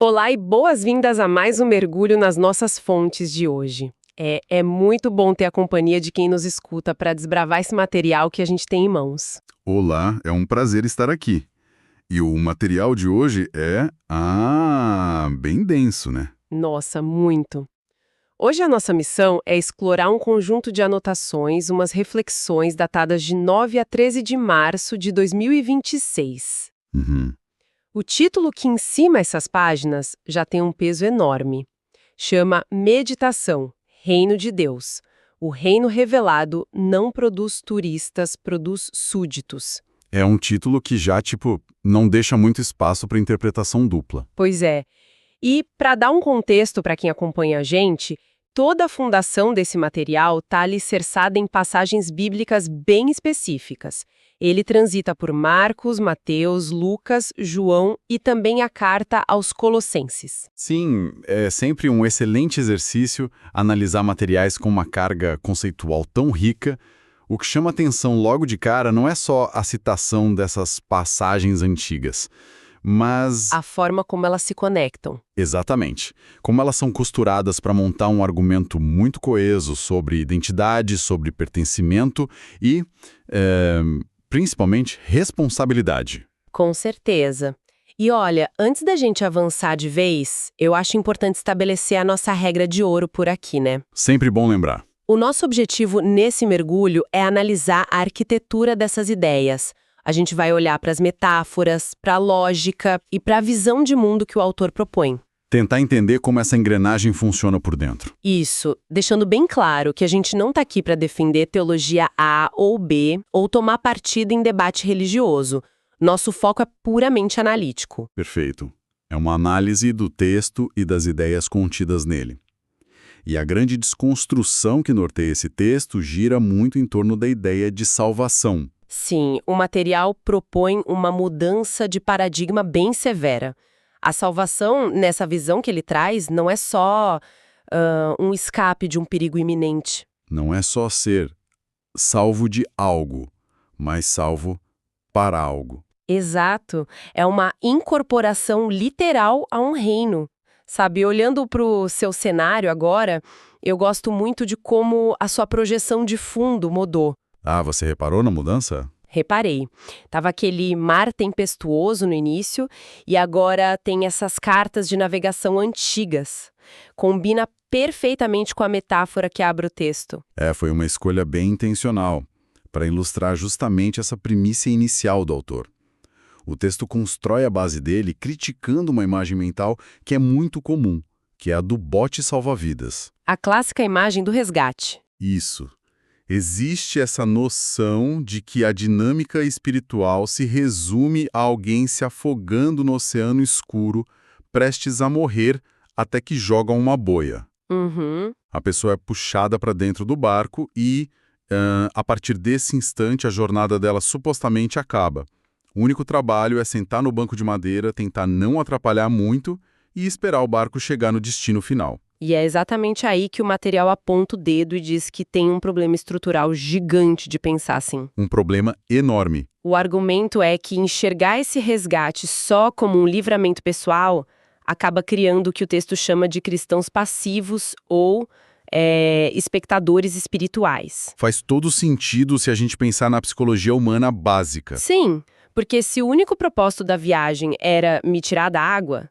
Olá e boas-vindas a mais um mergulho nas nossas fontes de hoje. É muito bom ter a companhia de quem nos escuta para desbravar esse material que a gente tem em mãos. Olá, é um prazer estar aqui. E o material de hoje bem denso, né? Nossa, muito. Hoje a nossa missão é explorar um conjunto de anotações, umas reflexões datadas de 9 a 13 de março de 2026. Uhum. O título que encima essas páginas já tem um peso enorme. Chama Meditação, Reino de Deus. O reino revelado não produz turistas, produz súditos. É um título que já, não deixa muito espaço para interpretação dupla. Pois é. E, para dar um contexto para quem acompanha a gente, toda a fundação desse material está alicerçada em passagens bíblicas bem específicas. Ele transita por Marcos, Mateus, Lucas, João e também a carta aos Colossenses. Sim, é sempre um excelente exercício analisar materiais com uma carga conceitual tão rica. O que chama atenção logo de cara não é só a citação dessas passagens antigas, mas... A forma como elas se conectam. Exatamente. Como elas são costuradas para montar um argumento muito coeso sobre identidade, sobre pertencimento e, principalmente, responsabilidade. Com certeza. E olha, antes da gente avançar de vez, eu acho importante estabelecer a nossa regra de ouro por aqui, né? Sempre bom lembrar. O nosso objetivo nesse mergulho é analisar a arquitetura dessas ideias. A gente vai olhar para as metáforas, para a lógica e para a visão de mundo que o autor propõe. Tentar entender como essa engrenagem funciona por dentro. Isso, deixando bem claro que a gente não está aqui para defender teologia A ou B ou tomar partido em debate religioso. Nosso foco é puramente analítico. Perfeito. É uma análise do texto e das ideias contidas nele. E a grande desconstrução que norteia esse texto gira muito em torno da ideia de salvação. Sim, o material propõe uma mudança de paradigma bem severa. A salvação, nessa visão que ele traz, não é só um escape de um perigo iminente. Não é só ser salvo de algo, mas salvo para algo. Exato. É uma incorporação literal a um reino. Sabe, olhando para o seu cenário agora, eu gosto muito de como a sua projeção de fundo mudou. Ah, você reparou na mudança? Reparei. Tava aquele mar tempestuoso no início e agora tem essas cartas de navegação antigas. Combina perfeitamente com a metáfora que abre o texto. Foi uma escolha bem intencional, para ilustrar justamente essa primícia inicial do autor. O texto constrói a base dele criticando uma imagem mental que é muito comum, que é a do bote salva-vidas. A clássica imagem do resgate. Isso. Existe essa noção de que a dinâmica espiritual se resume a alguém se afogando no oceano escuro, prestes a morrer, até que jogam uma boia. Uhum. A pessoa é puxada para dentro do barco e, a partir desse instante, a jornada dela supostamente acaba. O único trabalho é sentar no banco de madeira, tentar não atrapalhar muito e esperar o barco chegar no destino final. E é exatamente aí que o material aponta o dedo e diz que tem um problema estrutural gigante de pensar assim. Um problema enorme. O argumento é que enxergar esse resgate só como um livramento pessoal acaba criando o que o texto chama de cristãos passivos ou espectadores espirituais. Faz todo sentido se a gente pensar na psicologia humana básica. Sim, porque se o único propósito da viagem era me tirar da água,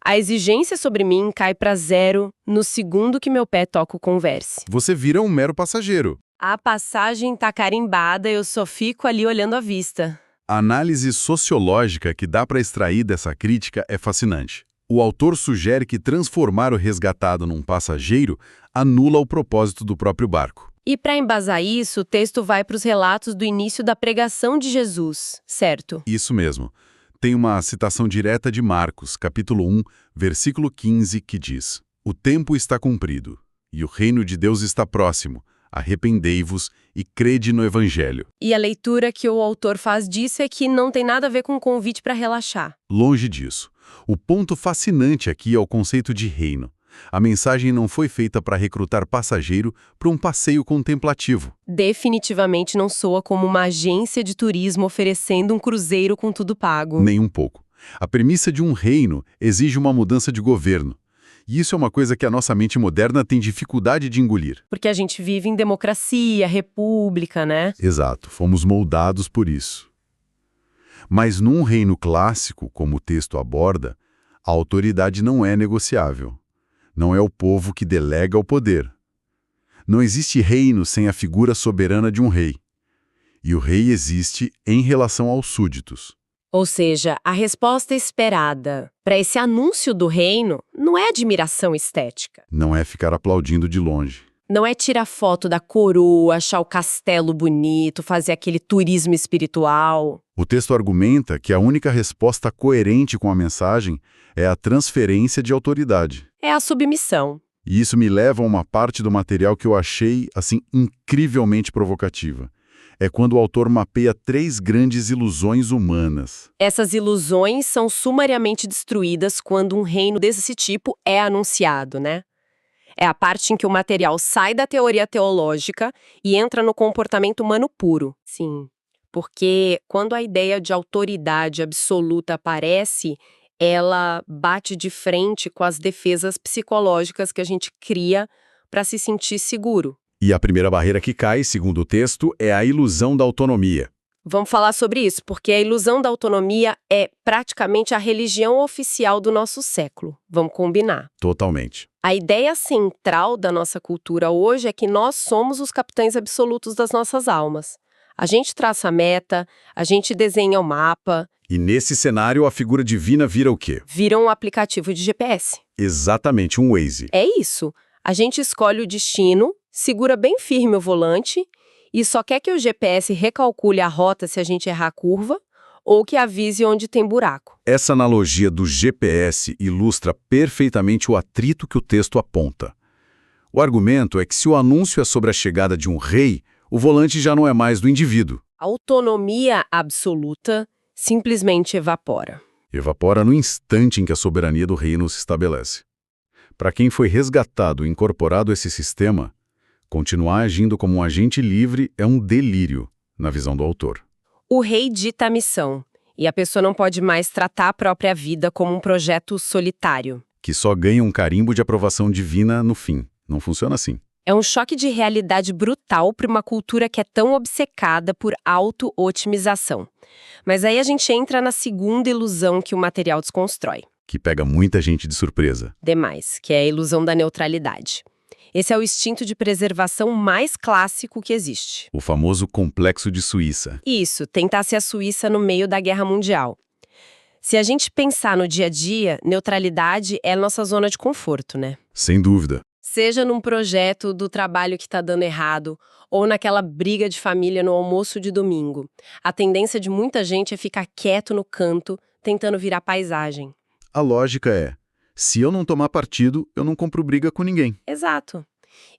a exigência sobre mim cai para zero no segundo que meu pé toca o Converse. Você vira um mero passageiro. A passagem tá carimbada, eu só fico ali olhando a vista. A análise sociológica que dá para extrair dessa crítica é fascinante. O autor sugere que transformar o resgatado num passageiro anula o propósito do próprio barco. E para embasar isso, o texto vai para os relatos do início da pregação de Jesus, certo? Isso mesmo. Tem uma citação direta de Marcos, capítulo 1, versículo 15, que diz: "O tempo está cumprido, e o reino de Deus está próximo. Arrependei-vos e crede no Evangelho." E a leitura que o autor faz disso é que não tem nada a ver com um convite para relaxar. Longe disso. O ponto fascinante aqui é o conceito de reino. A mensagem não foi feita para recrutar passageiro para um passeio contemplativo. Definitivamente não soa como uma agência de turismo oferecendo um cruzeiro com tudo pago. Nem um pouco. A premissa de um reino exige uma mudança de governo. E isso é uma coisa que a nossa mente moderna tem dificuldade de engolir. Porque a gente vive em democracia, república, né? Exato, fomos moldados por isso. Mas num reino clássico, como o texto aborda, a autoridade não é negociável. Não é o povo que delega o poder. Não existe reino sem a figura soberana de um rei. E o rei existe em relação aos súditos. Ou seja, a resposta esperada para esse anúncio do reino não é admiração estética. Não é ficar aplaudindo de longe. Não é tirar foto da coroa, achar o castelo bonito, fazer aquele turismo espiritual. O texto argumenta que a única resposta coerente com a mensagem é a transferência de autoridade. É a submissão. E isso me leva a uma parte do material que eu achei, assim, incrivelmente provocativa. É quando o autor mapeia 3 grandes ilusões humanas. Essas ilusões são sumariamente destruídas quando um reino desse tipo é anunciado, né? É a parte em que o material sai da teoria teológica e entra no comportamento humano puro. Sim, porque quando a ideia de autoridade absoluta aparece, ela bate de frente com as defesas psicológicas que a gente cria para se sentir seguro. E a primeira barreira que cai, segundo o texto, é a ilusão da autonomia. Vamos falar sobre isso, porque a ilusão da autonomia é praticamente a religião oficial do nosso século. Vamos combinar. Totalmente. A ideia central da nossa cultura hoje é que nós somos os capitães absolutos das nossas almas. A gente traça a meta, a gente desenha o mapa. E nesse cenário, a figura divina vira o quê? Vira um aplicativo de GPS. Exatamente, um Waze. É isso. A gente escolhe o destino, segura bem firme o volante e só quer que o GPS recalcule a rota se a gente errar a curva ou que avise onde tem buraco. Essa analogia do GPS ilustra perfeitamente o atrito que o texto aponta. O argumento é que se o anúncio é sobre a chegada de um rei, o volante já não é mais do indivíduo. A autonomia absoluta simplesmente evapora. Evapora no instante em que a soberania do reino se estabelece. Para quem foi resgatado e incorporado a esse sistema, continuar agindo como um agente livre é um delírio, na visão do autor. O rei dita a missão, e a pessoa não pode mais tratar a própria vida como um projeto solitário. Que só ganha um carimbo de aprovação divina no fim. Não funciona assim. É um choque de realidade brutal para uma cultura que é tão obcecada por auto-otimização. Mas aí a gente entra na segunda ilusão que o material desconstrói. Que pega muita gente de surpresa. Demais, que é a ilusão da neutralidade. Esse é o instinto de preservação mais clássico que existe. O famoso complexo de Suíça. Isso, tentar ser a Suíça no meio da guerra mundial. Se a gente pensar no dia a dia, neutralidade é a nossa zona de conforto, né? Sem dúvida. Seja num projeto do trabalho que está dando errado, ou naquela briga de família no almoço de domingo. A tendência de muita gente é ficar quieto no canto, tentando virar paisagem. A lógica é, se eu não tomar partido, eu não compro briga com ninguém. Exato.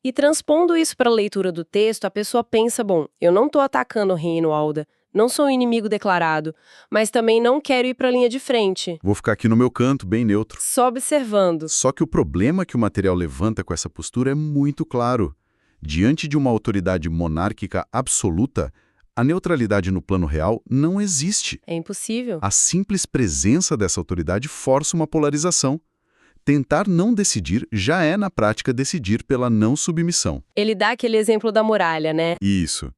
E transpondo isso para a leitura do texto, a pessoa pensa, bom, eu não estou atacando o reino, Alda, não sou um inimigo declarado, mas também não quero ir para a linha de frente. Vou ficar aqui no meu canto, bem neutro. Só observando. Só que o problema que o material levanta com essa postura é muito claro. Diante de uma autoridade monárquica absoluta, a neutralidade no plano real não existe. É impossível. A simples presença dessa autoridade força uma polarização. Tentar não decidir já é, na prática, decidir pela não submissão. Ele dá aquele exemplo da muralha, né? Isso.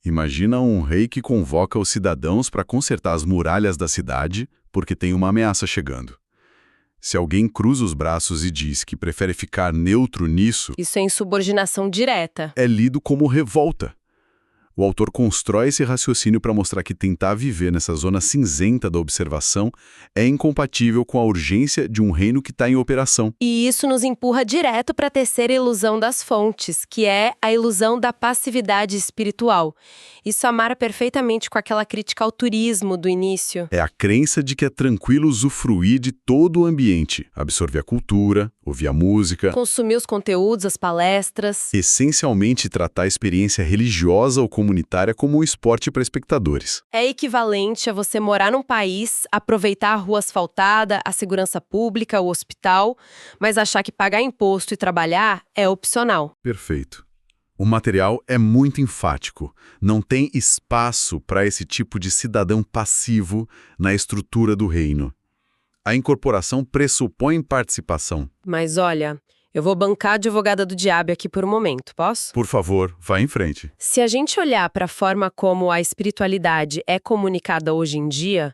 Imagina um rei que convoca os cidadãos para consertar as muralhas da cidade porque tem uma ameaça chegando. Se alguém cruza os braços e diz que prefere ficar neutro nisso, isso é insubordinação direta. É lido como revolta. O autor constrói esse raciocínio para mostrar que tentar viver nessa zona cinzenta da observação é incompatível com a urgência de um reino que está em operação. E isso nos empurra direto para a terceira ilusão das fontes, que é a ilusão da passividade espiritual. Isso amara perfeitamente com aquela crítica ao turismo do início. É a crença de que é tranquilo usufruir de todo o ambiente, absorver a cultura, ouvir a música, consumir os conteúdos, as palestras. Essencialmente tratar a experiência religiosa ou comunitária como um esporte para espectadores. É equivalente a você morar num país, aproveitar a rua asfaltada, a segurança pública, o hospital, mas achar que pagar imposto e trabalhar é opcional. Perfeito. O material é muito enfático. Não tem espaço para esse tipo de cidadão passivo na estrutura do reino. A incorporação pressupõe participação. Mas olha, eu vou bancar a advogada do diabo aqui por um momento, posso? Por favor, vá em frente. Se a gente olhar para a forma como a espiritualidade é comunicada hoje em dia,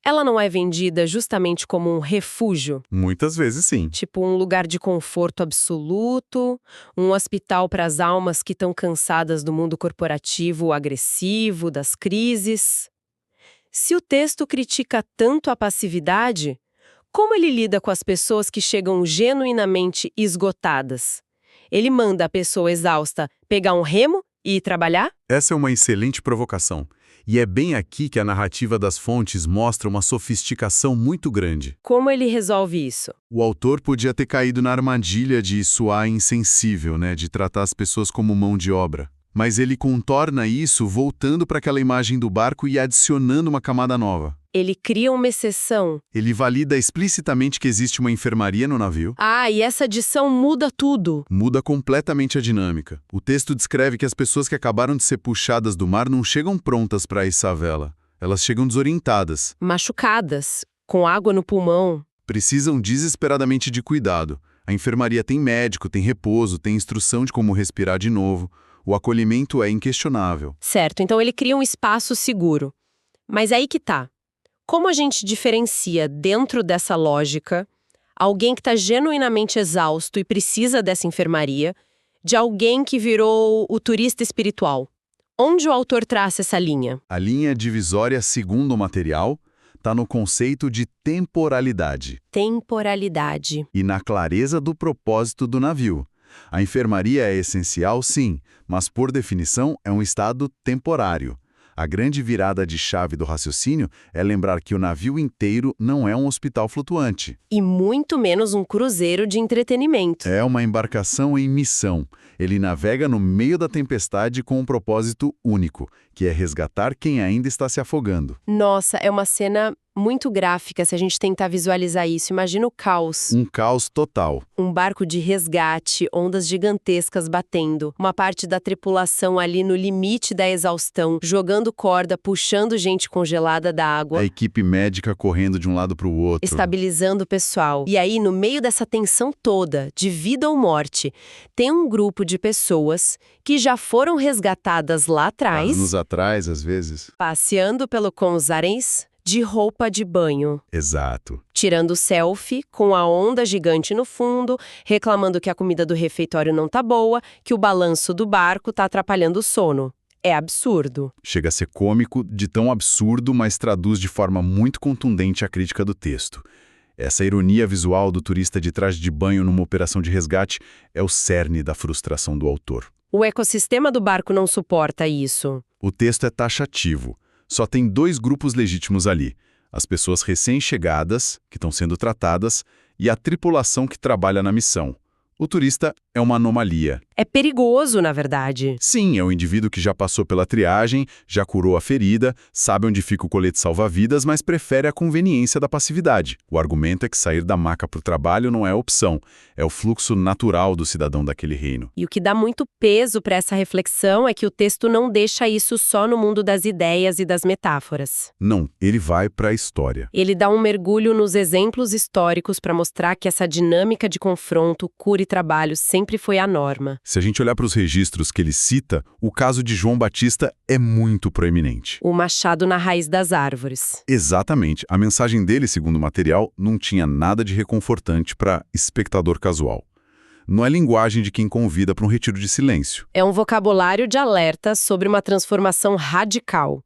ela não é vendida justamente como um refúgio? Muitas vezes sim. Tipo um lugar de conforto absoluto, um hospital para as almas que estão cansadas do mundo corporativo agressivo, das crises. Se o texto critica tanto a passividade, como ele lida com as pessoas que chegam genuinamente esgotadas? Ele manda a pessoa exausta pegar um remo e ir trabalhar? Essa é uma excelente provocação. E é bem aqui que a narrativa das fontes mostra uma sofisticação muito grande. Como ele resolve isso? O autor podia ter caído na armadilha de soar insensível, de tratar as pessoas como mão de obra. Mas ele contorna isso voltando para aquela imagem do barco e adicionando uma camada nova. Ele cria uma exceção. Ele valida explicitamente que existe uma enfermaria no navio. Ah, e essa adição muda tudo. Muda completamente a dinâmica. O texto descreve que as pessoas que acabaram de ser puxadas do mar não chegam prontas para içar a vela. Elas chegam desorientadas. Machucadas, com água no pulmão. Precisam desesperadamente de cuidado. A enfermaria tem médico, tem repouso, tem instrução de como respirar de novo. O acolhimento é inquestionável. Certo, então ele cria um espaço seguro. Mas aí que tá. Como a gente diferencia, dentro dessa lógica, alguém que está genuinamente exausto e precisa dessa enfermaria, de alguém que virou o turista espiritual? Onde o autor traça essa linha? A linha divisória, segundo o material, está no conceito de temporalidade. Temporalidade. E na clareza do propósito do navio. A enfermaria é essencial, sim, mas por definição é um estado temporário. A grande virada de chave do raciocínio é lembrar que o navio inteiro não é um hospital flutuante. E muito menos um cruzeiro de entretenimento. É uma embarcação em missão. Ele navega no meio da tempestade com um propósito único, que é resgatar quem ainda está se afogando. Nossa, é uma cena muito gráfica se a gente tentar visualizar isso. Imagina o caos. Um caos total. Um barco de resgate, ondas gigantescas batendo, uma parte da tripulação ali no limite da exaustão, jogando corda, puxando gente congelada da água. A equipe médica correndo de um lado para o outro. Estabilizando o pessoal. E aí, no meio dessa tensão toda, de vida ou morte, tem um grupo de pessoas que já foram resgatadas lá atrás. Anos atrás, às vezes. Passeando pelo Conzares, de roupa de banho. Exato. Tirando selfie, com a onda gigante no fundo, reclamando que a comida do refeitório não tá boa, que o balanço do barco tá atrapalhando o sono. É absurdo. Chega a ser cômico, de tão absurdo, mas traduz de forma muito contundente a crítica do texto. Essa ironia visual do turista de traje de banho numa operação de resgate é o cerne da frustração do autor. O ecossistema do barco não suporta isso. O texto é taxativo. Só tem dois grupos legítimos ali: as pessoas recém-chegadas, que estão sendo tratadas, e a tripulação que trabalha na missão. O turista é uma anomalia. É perigoso, na verdade. Sim, é um indivíduo que já passou pela triagem, já curou a ferida, sabe onde fica o colete salva-vidas, mas prefere a conveniência da passividade. O argumento é que sair da maca para o trabalho não é opção, é o fluxo natural do cidadão daquele reino. E o que dá muito peso para essa reflexão é que o texto não deixa isso só no mundo das ideias e das metáforas. Não, ele vai para a história. Ele dá um mergulho nos exemplos históricos para mostrar que essa dinâmica de confronto, cura e trabalho sempre foi a norma. Se a gente olhar para os registros que ele cita, o caso de João Batista é muito proeminente. O machado na raiz das árvores. Exatamente. A mensagem dele, segundo o material, não tinha nada de reconfortante para espectador casual. Não é linguagem de quem convida para um retiro de silêncio. É um vocabulário de alerta sobre uma transformação radical.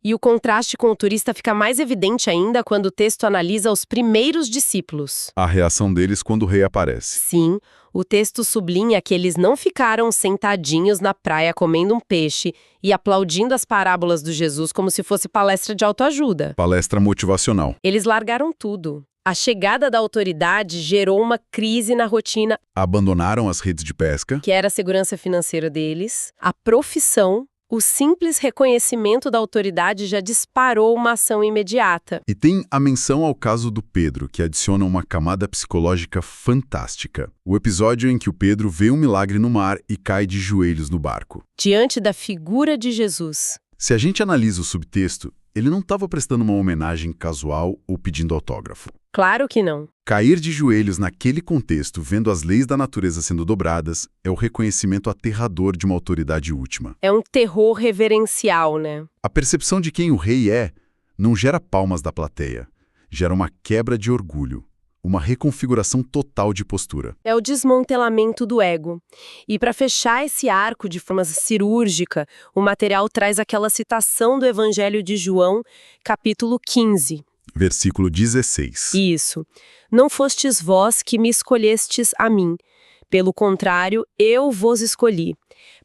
E o contraste com o turista fica mais evidente ainda quando o texto analisa os primeiros discípulos. A reação deles quando o rei aparece. Sim, o texto sublinha que eles não ficaram sentadinhos na praia comendo um peixe e aplaudindo as parábolas do Jesus como se fosse palestra de autoajuda. Palestra motivacional. Eles largaram tudo. A chegada da autoridade gerou uma crise na rotina. Abandonaram as redes de pesca. Que era a segurança financeira deles, a profissão, O simples reconhecimento da autoridade já disparou uma ação imediata. E tem a menção ao caso do Pedro, que adiciona uma camada psicológica fantástica. O episódio em que o Pedro vê um milagre no mar e cai de joelhos no barco. Diante da figura de Jesus. Se a gente analisa o subtexto, ele não estava prestando uma homenagem casual ou pedindo autógrafo. Claro que não. Cair de joelhos naquele contexto, vendo as leis da natureza sendo dobradas, é o reconhecimento aterrador de uma autoridade última. É um terror reverencial, né? A percepção de quem o rei é não gera palmas da plateia, gera uma quebra de orgulho, uma reconfiguração total de postura. É o desmantelamento do ego. E para fechar esse arco de forma cirúrgica, o material traz aquela citação do Evangelho de João, capítulo 15. Versículo 16. Isso. Não fostes vós que me escolhestes a mim. Pelo contrário, eu vos escolhi,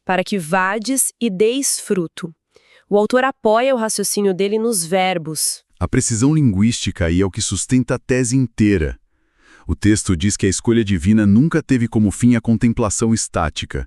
para que vades e deis fruto. O autor apoia o raciocínio dele nos verbos. A precisão linguística aí é o que sustenta a tese inteira. O texto diz que a escolha divina nunca teve como fim a contemplação estática.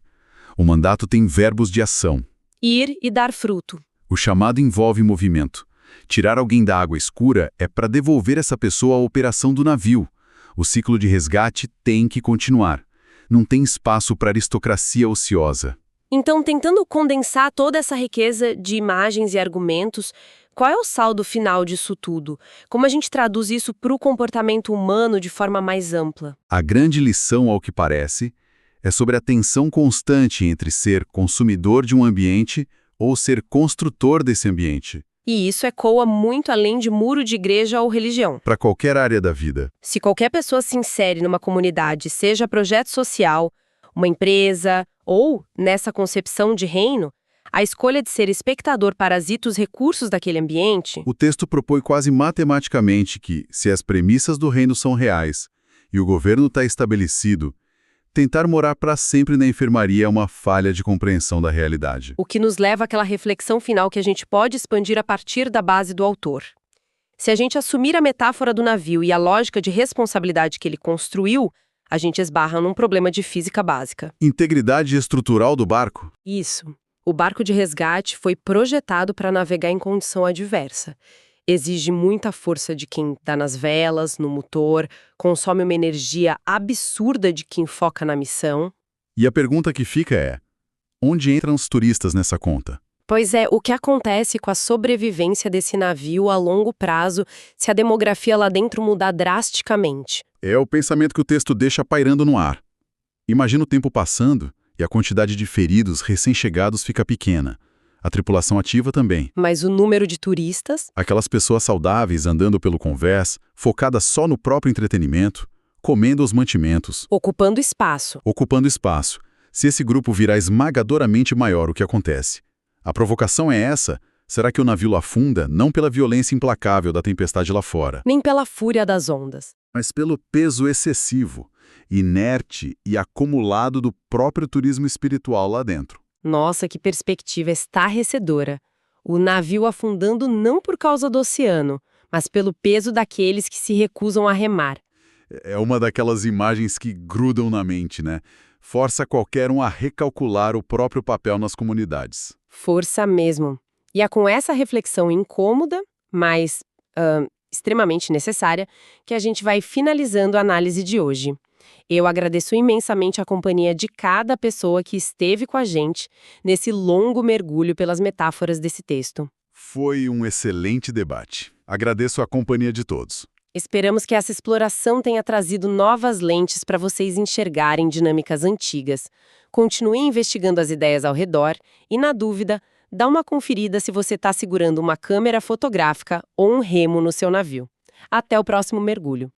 O mandato tem verbos de ação. Ir e dar fruto. O chamado envolve movimento. Tirar alguém da água escura é para devolver essa pessoa à operação do navio. O ciclo de resgate tem que continuar. Não tem espaço para aristocracia ociosa. Então, tentando condensar toda essa riqueza de imagens e argumentos, qual é o saldo final disso tudo? Como a gente traduz isso para o comportamento humano de forma mais ampla? A grande lição, ao que parece, é sobre a tensão constante entre ser consumidor de um ambiente ou ser construtor desse ambiente. E isso ecoa muito além de muro de igreja ou religião. Para qualquer área da vida. Se qualquer pessoa se insere numa comunidade, seja projeto social, uma empresa ou nessa concepção de reino, a escolha de ser espectador parasita os recursos daquele ambiente. O texto propõe quase matematicamente que, se as premissas do reino são reais e o governo está estabelecido, tentar morar para sempre na enfermaria é uma falha de compreensão da realidade. O que nos leva àquela reflexão final que a gente pode expandir a partir da base do autor. Se a gente assumir a metáfora do navio e a lógica de responsabilidade que ele construiu, a gente esbarra num problema de física básica. Integridade estrutural do barco? Isso. O barco de resgate foi projetado para navegar em condição adversa. Exige muita força de quem está nas velas, no motor, consome uma energia absurda de quem foca na missão. E a pergunta que fica é: onde entram os turistas nessa conta? Pois é, o que acontece com a sobrevivência desse navio a longo prazo se a demografia lá dentro mudar drasticamente? É o pensamento que o texto deixa pairando no ar. Imagina o tempo passando e a quantidade de feridos recém-chegados fica pequena. A tripulação ativa também. Mas o número de turistas? Aquelas pessoas saudáveis andando pelo convés, focadas só no próprio entretenimento, comendo os mantimentos. Ocupando espaço. Ocupando espaço. Se esse grupo virar esmagadoramente maior, o que acontece? A provocação é essa? Será que o navio afunda não pela violência implacável da tempestade lá fora? Nem pela fúria das ondas. Mas pelo peso excessivo, inerte e acumulado do próprio turismo espiritual lá dentro. Nossa, que perspectiva estarrecedora. O navio afundando não por causa do oceano, mas pelo peso daqueles que se recusam a remar. É uma daquelas imagens que grudam na mente, né? Força qualquer um a recalcular o próprio papel nas comunidades. Força mesmo. E é com essa reflexão incômoda, mas extremamente necessária, que a gente vai finalizando a análise de hoje. Eu agradeço imensamente a companhia de cada pessoa que esteve com a gente nesse longo mergulho pelas metáforas desse texto. Foi um excelente debate. Agradeço a companhia de todos. Esperamos que essa exploração tenha trazido novas lentes para vocês enxergarem dinâmicas antigas. Continue investigando as ideias ao redor e, na dúvida, dá uma conferida se você está segurando uma câmera fotográfica ou um remo no seu navio. Até o próximo mergulho.